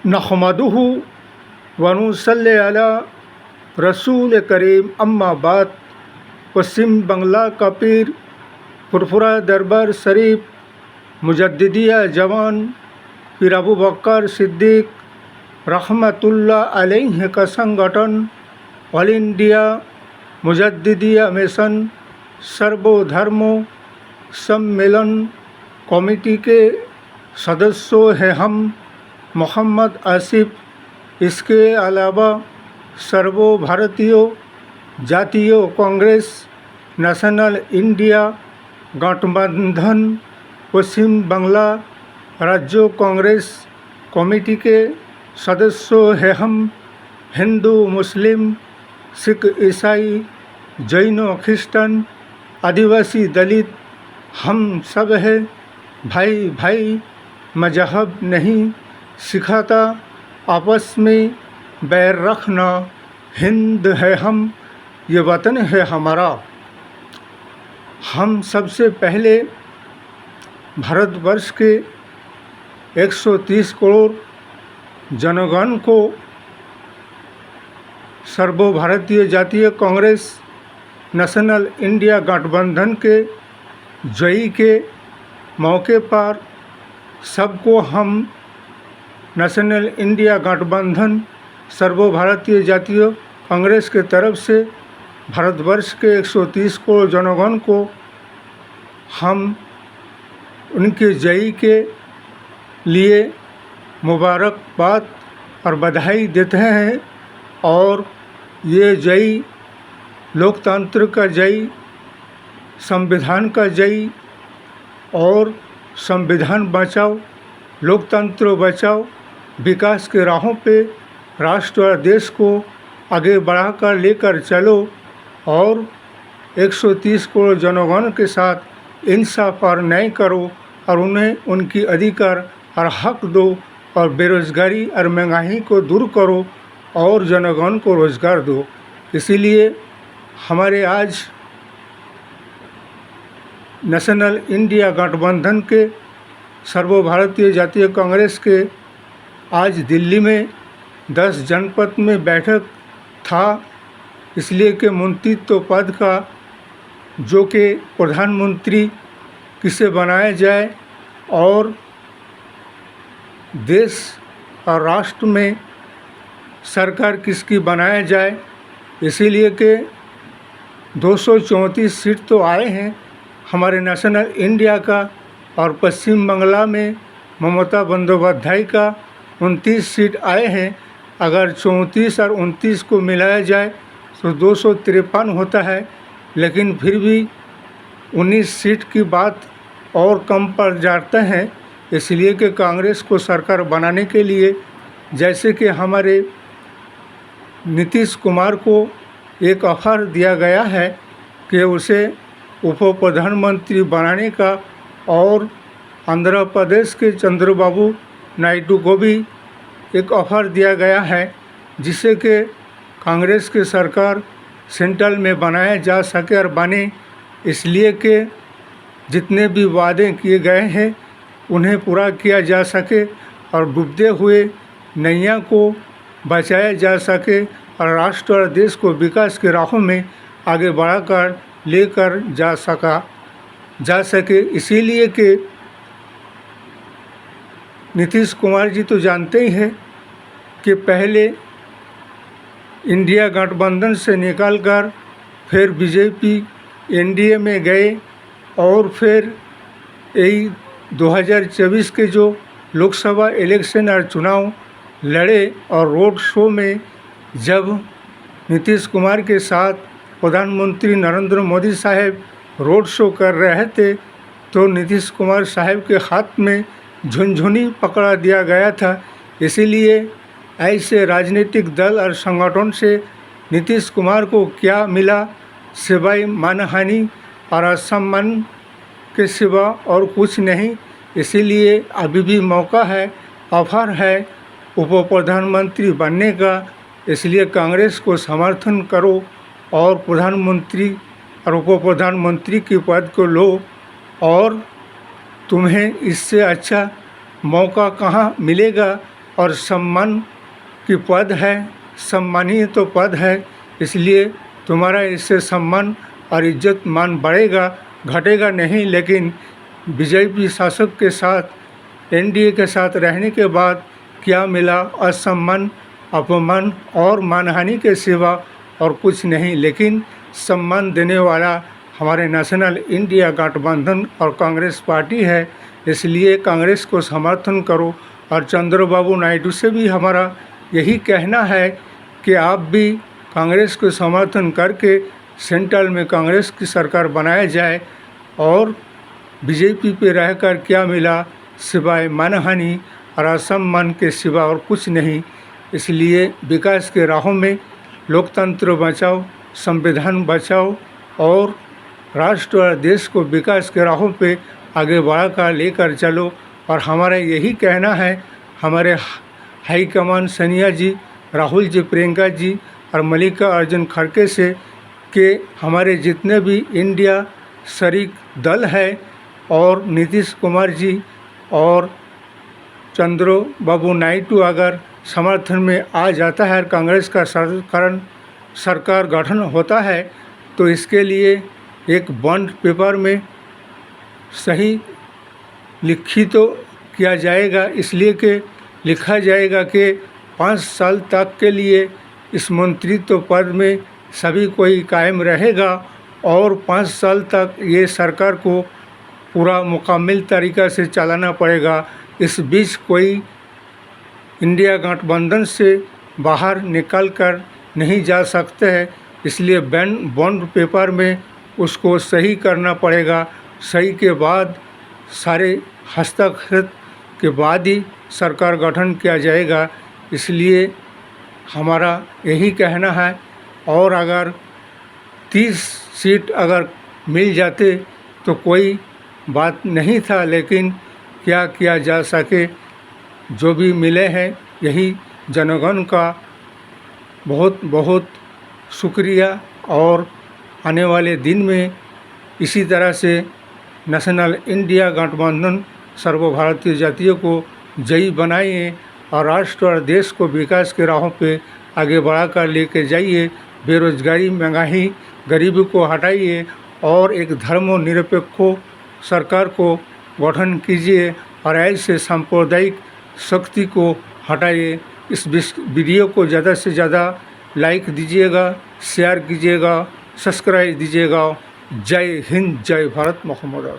नहमदुहु व नुसल्ली अला रसूल करीम अम्मा बाद। पश्चिम बंगला का पीर फुरफुरा दरबार शरीफ मुजद्दिदिया जवान पीर अबू बकर सिद्दीक रहमतुल्लाह अलैह का संगठन ऑल इंडिया मुजद्दिदिया मिशन सर्वधर्म सम्मेलन कमेटी के सदस्यों हैं हम मोहम्मद आसिफ। इसके अलावा सर्व भारतीय जातीय कांग्रेस नेशनल इंडिया गठबंधन पश्चिम बंगला राज्य कांग्रेस कमेटी के सदस्यों हैं हम हिंदू मुस्लिम सिख ईसाई जैन ख्रिस्टन आदिवासी दलित हम सब है भाई भाई। मजहब नहीं सिखाता आपस में बैर रखना। हिंद है हम ये वतन है हमारा। हम सबसे पहले भारतवर्ष के 130 करोड़ जनगण को सर्व भारतीय जातीय कांग्रेस नेशनल इंडिया गठबंधन के जयी के मौके पर सबको हम नेशनल इंडिया गठबंधन सर्व भारतीय जातीय कांग्रेस के तरफ से भारतवर्ष के 130 करोड़ जनगण को हम उनके जयी के लिए मुबारकबाद और बधाई देते हैं। और ये जयी लोकतंत्र का जयी संविधान का जयी और संविधान बचाओ लोकतंत्र बचाओ विकास के राहों पे राष्ट्र और देश को आगे बढ़ाकर लेकर चलो और 130 करोड़ जनगण के साथ इंसाफ और न्याय करो और उन्हें उनकी अधिकार और हक दो और बेरोजगारी और महंगाई को दूर करो और जनगण को रोजगार दो। इसीलिए हमारे आज नेशनल इंडिया गठबंधन के सर्व भारतीय जातीय कांग्रेस के आज दिल्ली में 10 जनपद में बैठक था। इसलिए कि मंत्रित्व पद का जो कि प्रधानमंत्री किसे बनाया जाए और देश और राष्ट्र में सरकार किसकी बनाया जाए। इसीलिए कि 234 सीट तो आए हैं हमारे नेशनल इंडिया का और पश्चिम बंगला में ममता बंदोपाध्याय का 29 सीट आए हैं। अगर 34 और 29 को मिलाया जाए तो 253 होता है, लेकिन फिर भी 19 सीट की बात और कम पड़ जाते हैं। इसलिए कि कांग्रेस को सरकार बनाने के लिए जैसे कि हमारे नीतीश कुमार को एक ऑफर दिया गया है कि उसे उप प्रधानमंत्री बनाने का और आंध्र प्रदेश के चंद्रबाबू नायडू को भी एक ऑफर दिया गया है जिससे कि कांग्रेस की सरकार सेंट्रल में बनाया जा सके और बने। इसलिए कि जितने भी वादे किए गए हैं उन्हें पूरा किया जा सके और डूबते हुए नैया को बचाया जा सके और राष्ट्र और देश को विकास की राहों में आगे बढ़ाकर लेकर जा सके। इसीलिए कि नीतीश कुमार जी तो जानते ही हैं कि पहले इंडिया गठबंधन से निकालकर फिर बीजेपी एनडीए में गए और फिर यही 2024 के जो लोकसभा इलेक्शन और चुनाव लड़े और रोड शो में जब नीतीश कुमार के साथ प्रधानमंत्री नरेंद्र मोदी साहब रोड शो कर रहे थे तो नीतीश कुमार साहब के हाथ में झुनझुनी पकड़ा दिया गया था। इसीलिए ऐसे राजनीतिक दल और संगठन से नीतीश कुमार को क्या मिला सिवाय मानहानि और असम्मान के सिवा और कुछ नहीं। इसीलिए अभी भी मौका है, ऑफर है उप प्रधानमंत्री बनने का। इसलिए कांग्रेस को समर्थन करो और प्रधानमंत्री और उप प्रधानमंत्री के पद को लो और तुम्हें इससे अच्छा मौका कहाँ मिलेगा और सम्मान की पद है, सम्मानीय तो पद है, इसलिए तुम्हारा इससे सम्मान और इज्जत मान बढ़ेगा, घटेगा नहीं। लेकिन बीजेपी शासक के साथ, एनडीए के साथ रहने के बाद क्या मिला? असम्मान, अपमान और मानहानि के सिवा और कुछ नहीं। लेकिन सम्मान देने वाला हमारे नेशनल इंडिया गठबंधन और कांग्रेस पार्टी है, इसलिए कांग्रेस को समर्थन करो। और चंद्रबाबू नायडू से भी हमारा यही कहना है कि आप भी कांग्रेस को समर्थन करके सेंट्रल में कांग्रेस की सरकार बनाया जाए। और बीजेपी पे रहकर क्या मिला सिवाय मानहानि और असम्मान के सिवा और कुछ नहीं। इसलिए विकास के राहों में लोकतंत्र बचाओ, संविधान बचाओ और राष्ट्र और देश को विकास के राहों पे आगे बढ़ाकर लेकर चलो। और हमारा यही कहना है हमारे हाईकमान सोनिया जी, राहुल जी, प्रियंका जी और मल्लिकार्जुन खड़गे से कि हमारे जितने भी इंडिया शरीक दल है और नीतीश कुमार जी और चंद्रबाबू नायडू अगर समर्थन में आ जाता है, कांग्रेस का सरकार गठन होता है, तो इसके लिए एक बॉन्ड पेपर में सही लिखित तो किया जाएगा। इसलिए कि लिखा जाएगा कि 5 साल तक के लिए इस मंत्रित्व पद में सभी कोई कायम रहेगा और 5 साल तक ये सरकार को पूरा मुकम्मल तरीक़ा से चलाना पड़ेगा। इस बीच कोई इंडिया गठबंधन से बाहर निकल कर नहीं जा सकते हैं, इसलिए बॉन्ड पेपर में उसको सही करना पड़ेगा। सही के बाद सारे हस्ताक्षर के बाद ही सरकार गठन किया जाएगा। इसलिए हमारा यही कहना है। और अगर 30 सीट अगर मिल जाते तो कोई बात नहीं था, लेकिन क्या किया जा सके, जो भी मिले हैं यही जनगण का बहुत बहुत शुक्रिया। और आने वाले दिन में इसी तरह से नेशनल इंडिया गठबंधन सर्वभारतीय जातियों को जयी बनाइए और राष्ट्र और देश को विकास के राहों पे आगे बढ़ाकर लेके जाइए। बेरोजगारी, महंगाई, गरीबी को हटाइए और एक धर्मनिरपेक्ष सरकार को गठन कीजिए और ऐसे सांप्रदायिक शक्ति को हटाइए। इस वीडियो को ज़्यादा से ज़्यादा लाइक दीजिएगा, शेयर कीजिएगा, सब्सक्राइब दीजिएगा। जय हिंद, जय भारत, मोहम्मद।